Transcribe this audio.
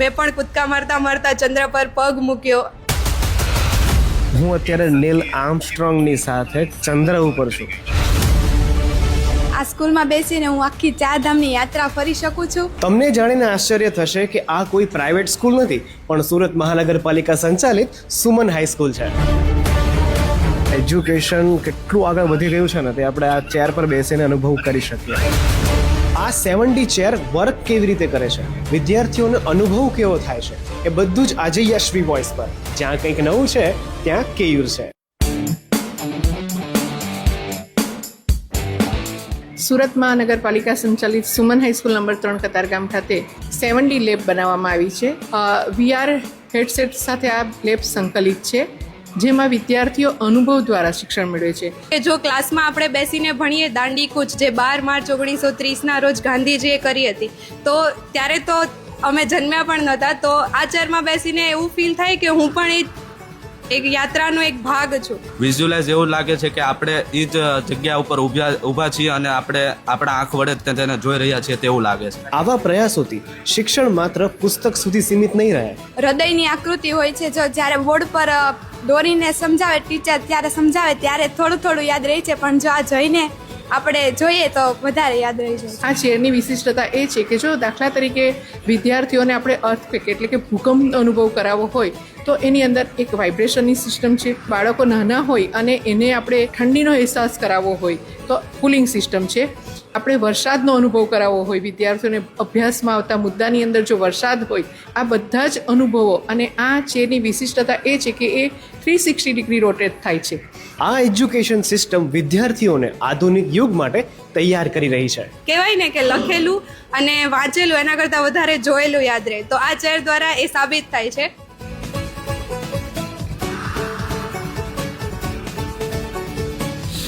મેં પણ કૂદકા મારતા મારતા ચંદ્ર પર પગ મૂક્યો. હું અત્યારે નીલ આર્મસ્ટ્રોંગની સાથે ચંદ્ર ઉપર છું. આ સ્કૂલમાં બેસીને હું આખી 4 ધામની યાત્રા ફરી શકું છું. તમને જાણીને આશ્ચર્ય થશે કે આ કોઈ પ્રાઇવેટ સ્કૂલ નથી, પણ સુરત મહાનગરપાલિકા સંચાલિત સુમન હાઈસ્કૂલ છે. એજ્યુકેશન કેટલું આગળ વધી ગયું છે ને તે આપણે આ ચેર પર બેસીને અનુભવ કરી શકીએ. આ 70 ચેર વર્ક કેવી રીતે કરે છે, વિદ્યાર્થીઓનો અનુભવ કેવો થાય છે, એ બધું જ આજે યશવી વોઇસ પર. જ્યાં કંઈક નવું છે ત્યાં કેયુર છે. સુરત મહાનગરપાલિકા સંચાલિત સુમન હાઈસ્કૂલ નંબર 3 કતારગામ ખાતે 70 લેબ બનાવવામાં આવી છે. VR હેડસેટ સાથે આ લેબ સંકલિત છે, જેમાં વિદ્યાર્થીઓ અનુભવ દ્વારા શિક્ષણ મેળવે છે. કે જો ક્લાસમાં આપણે બેસીને ભણીએ દાંડી કૂચ, જે 12 માર્ચ 1930ના રોજ ગાંધીજીએ કરી હતી, તો ત્યારે તો અમે જન્મ્યા પણ નહોતા. તો આ ચેરમાં બેસીને એવું ફીલ થાય કે હું પણ એક યાત્રાનો એક ભાગ છું. વિઝ્યુલાઇઝ એવું લાગે છે કે આપણે એ જ જગ્યા ઉપર ઊભા છીએ અને આપણે આપણા આંખ વડે તેને જોઈ રહ્યા છીએ તેવું લાગે છે. આવા પ્રયાસોથી શિક્ષણ માત્ર પુસ્તક સુધી સીમિત નહીં રહે. હૃદયની આકૃતિ હોય છે, જો જ્યારે બોર્ડ પર દોરીને સમજાવે ટીચર, ત્યારે સમજાવે ત્યારે થોડું થોડું યાદ રહે છે, પણ જો આ જઈને આપણે જોઈએ તો વધારે યાદ રહી જાય. આ ચેરની વિશિષ્ટતા એ છે કે જો દાખલા તરીકે વિદ્યાર્થીઓને આપણે અર્થક્વેક એટલે કે ભૂકંપ અનુભવ કરાવવો હોય તો એની અંદર એક વાઇબ્રેશનની સિસ્ટમ છે. બાળકો નાના હોય અને એને આપણે ઠંડીનો અહેસાસ કરાવવો હોય તો કુલિંગ સિસ્ટમ છે. આપણે વરસાદનો અનુભવ કરાવવો હોય, વિદ્યાર્થીઓને અભ્યાસમાં આવતા મુદ્દાની અંદર જો વરસાદ હોય, આ બધા જ અનુભવો. અને આ ચેરની વિશિષ્ટતા એ છે કે એ 360 ડિગ્રી રોટેટ થાય છે. આ એજ્યુકેશન સિસ્ટમ વિદ્યાર્થીઓને આધુનિક યુગ માટે તૈયાર કરી રહી છે. કહેવાય ને કે લખેલું અને વાંચેલું એના કરતાં વધારે જોયેલું યાદ રહે, તો આ ચેર દ્વારા એ સાબિત થાય છે.